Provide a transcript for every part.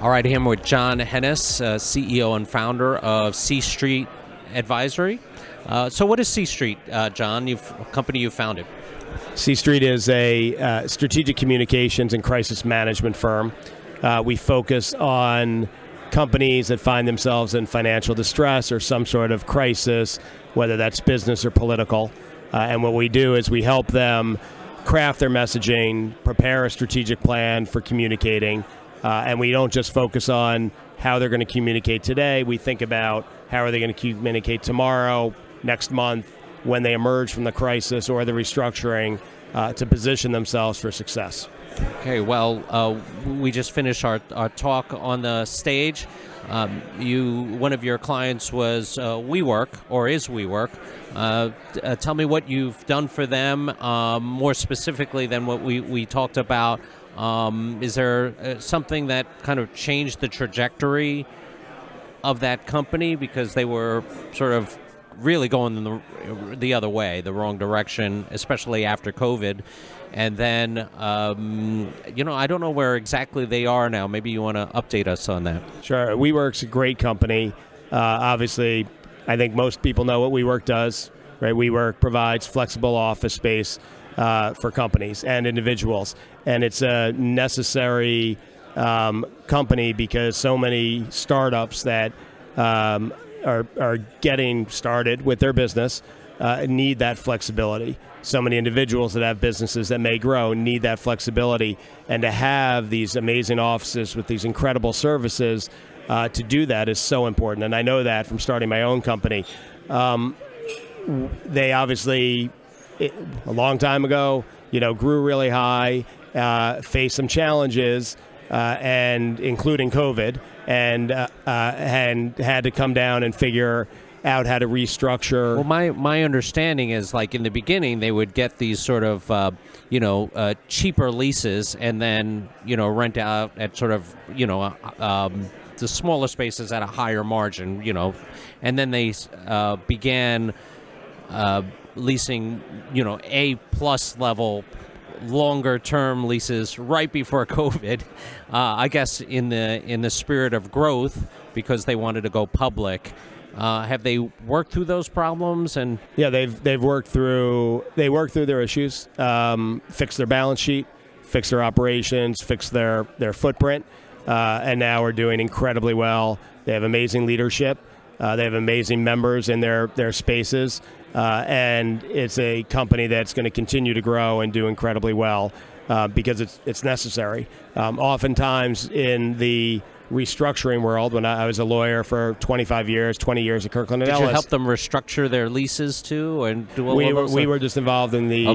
All right, I'm with Jon Henes, CEO and founder of C Street Advisory. So what is C Street, Jon, a company you founded? C Street is a strategic communications and crisis management firm. We focus on companies that find themselves in financial distress or some sort of crisis, whether that's business or political. And what we do is we help them craft their messaging, prepare a strategic plan for communicating, and we don't just focus on how they're going to communicate today. We think about how are they going to communicate tomorrow, next month, when they emerge from the crisis or the restructuring to position themselves for success. Okay, well, we just finished our talk on the stage. One of your clients was WeWork, or is WeWork. Tell me what you've done for them, more specifically than what we talked about. Is there something that kind of changed the trajectory of that company because they were sort of really going the other way, the wrong direction, especially after COVID? And then, I don't know where exactly they are now. Maybe you want to update us on that. Sure. WeWork's a great company. Obviously, I think most people know what WeWork does, right? WeWork provides flexible office space for companies and individuals. And it's a necessary company because so many startups that are getting started with their business need that flexibility. So many individuals that have businesses that may grow need that flexibility. And to have these amazing offices with these incredible services to do that is so important. And I know that from starting my own company. They obviously, a long time ago, grew really high, faced some challenges, and including COVID, and had to come down and figure out how to restructure. Well, my understanding is, like, in the beginning, they would get these sort of, cheaper leases and then, rent out at sort of, the smaller spaces at a higher margin, and then they began leasing, A+ level longer term leases right before COVID, I guess in the spirit of growth, because they wanted to go public. Have they worked through those problems? And yeah, they've worked through their issues, fixed their balance sheet, fixed their operations, fixed their footprint, and now are doing incredibly well. They have amazing leadership. They have amazing members in their spaces, and it's a company that's going to continue to grow and do incredibly well because it's necessary. Oftentimes in the restructuring world, when I was a lawyer for 25 years, 20 years at Kirkland & Ellis. Did you help them restructure their leases too, and do all of those? We were just involved in the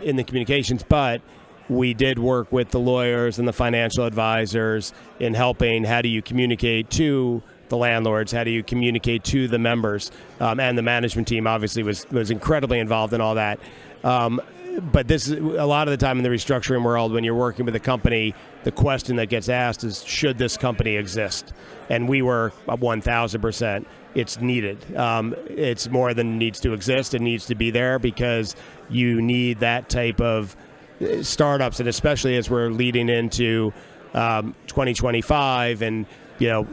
in the communications, but we did work with the lawyers and the financial advisors in helping. How do you communicate to the landlords? How do you communicate to the members? And the management team obviously was incredibly involved in all that. But this is a lot of the time in the restructuring world, when you're working with a company, the question that gets asked is, should this company exist? And we were 1,000%. It's needed. It's more than needs to exist. It needs to be there because you need that type of startups, and especially as we're leading into 2025, and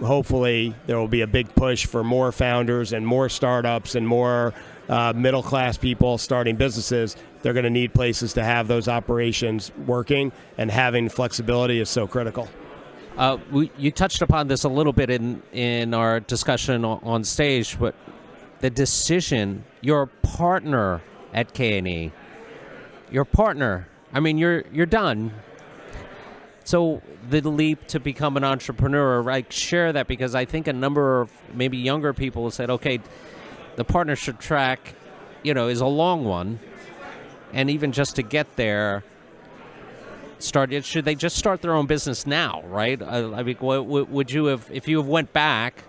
hopefully there will be a big push for more founders and more startups and more middle-class people starting businesses. They're going to need places to have those operations working, and having flexibility is so critical. You touched upon this a little bit in our discussion on stage, but the decision, your partner at K&E, your partner, I mean, you're done. So the leap to become an entrepreneur, share that, because I think a number of maybe younger people said, okay, the partnership track, is a long one. And even just to get there, should they just start their own business now, right? I mean, would you have, if you have went back,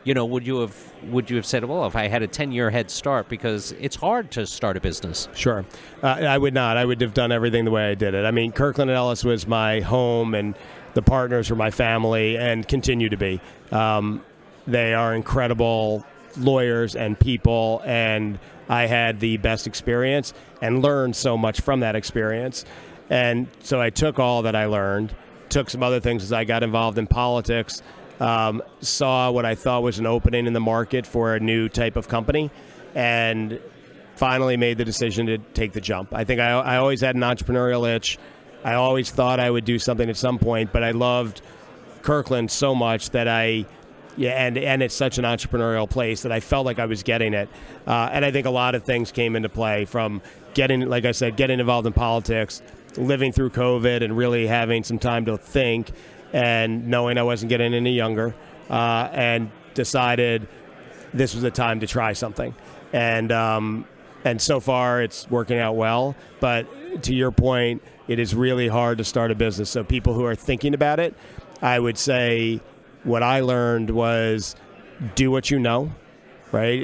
would you have said, well, if I had a 10-year head start, because it's hard to start a business? Sure. I would not. I would have done everything the way I did it. I mean, Kirkland & Ellis was my home, and the partners were my family and continue to be. They are incredible lawyers and people, and I had the best experience and learned so much from that experience. And so I took all that I learned, took some other things as I got involved in politics, saw what I thought was an opening in the market for a new type of company, and finally made the decision to take the jump. I think I always had an entrepreneurial itch. I always thought I would do something at some point, but I loved Kirkland so much that and it's such an entrepreneurial place that I felt like I was getting it. And I think a lot of things came into play, from getting, like I said, getting involved in politics, living through COVID and really having some time to think, and knowing I wasn't getting any younger, and decided this was the time to try something. And so far it's working out well. But to your point, it is really hard to start a business. So people who are thinking about it, I would say what I learned was do what you know, right?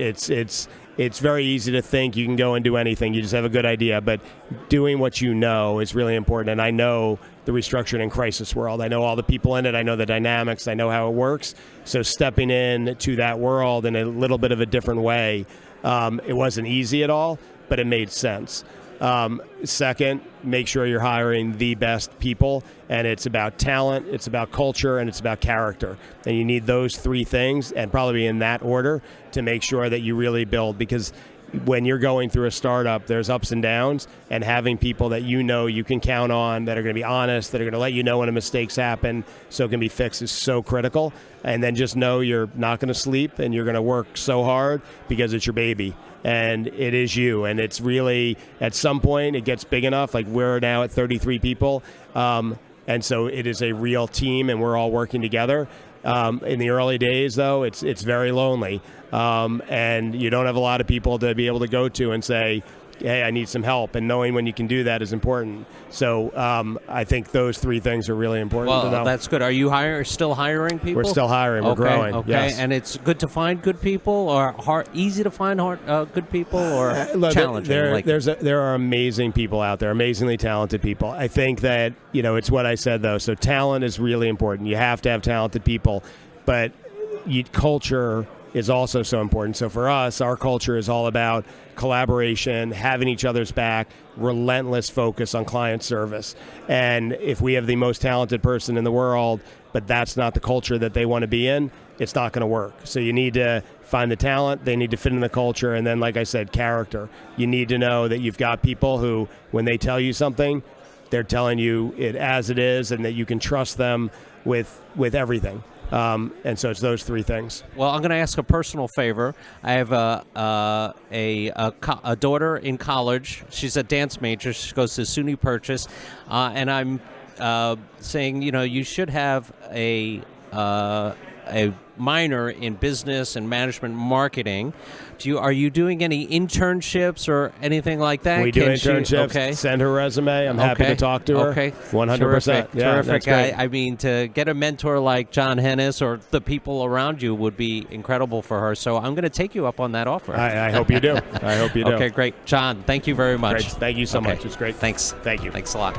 It's very easy to think you can go and do anything. You just have a good idea. But doing what you know is really important. And I know the restructuring and crisis world. I know all the people in it. I know the dynamics. I know how it works. So stepping in to that world in a little bit of a different way, it wasn't easy at all, but it made sense. Second, make sure you're hiring the best people, and it's about talent, it's about culture, and it's about character. And you need those three things, and probably in that order, to make sure that you really build. Because when you're going through a startup, there's ups and downs, and having people that you know you can count on, that are going to be honest, that are going to let you know when mistakes happen so it can be fixed, is so critical. And then just know you're not going to sleep, and you're going to work so hard because it's your baby. And it is you. And it's really, at some point, it gets big enough. Like, we're now at 33 people. And so it is a real team, and we're all working together. In the early days, though, it's very lonely. And you don't have a lot of people to be able to go to and say, hey, I need some help. And knowing when you can do that is important. So I think those three things are really important to know. Well, that's good. Are you still hiring people? We're still hiring. We're growing. Okay, yes. And it's good to find good people, or easy to find good people, or challenging? There are amazing people out there, amazingly talented people. I think that, it's what I said, though. So talent is really important. You have to have talented people. But culture is also so important. So for us, our culture is all about collaboration, having each other's back, relentless focus on client service. And if we have the most talented person in the world, but that's not the culture that they want to be in, it's not going to work. So you need to find the talent, they need to fit in the culture, and then, like I said, character. You need to know that you've got people who, when they tell you something, they're telling you it as it is, and that you can trust them with everything. And so it's those three things. Well, I'm going to ask a personal favor. I have a daughter in college. She's a dance major. She goes to SUNY Purchase. And I'm saying, you should have a minor in business and management marketing. Are you doing any internships or anything like that? We do internships. Okay. Send her resume. I'm happy to talk to her. Okay. 100%. Yeah, terrific. I mean, to get a mentor like Jon Henes or the people around you would be incredible for her. So I'm going to take you up on that offer. I hope you do. I hope you do. Okay, great. Jon, thank you very much. Great. Thank you so much. It's great. Thanks. Thank you. Thanks a lot.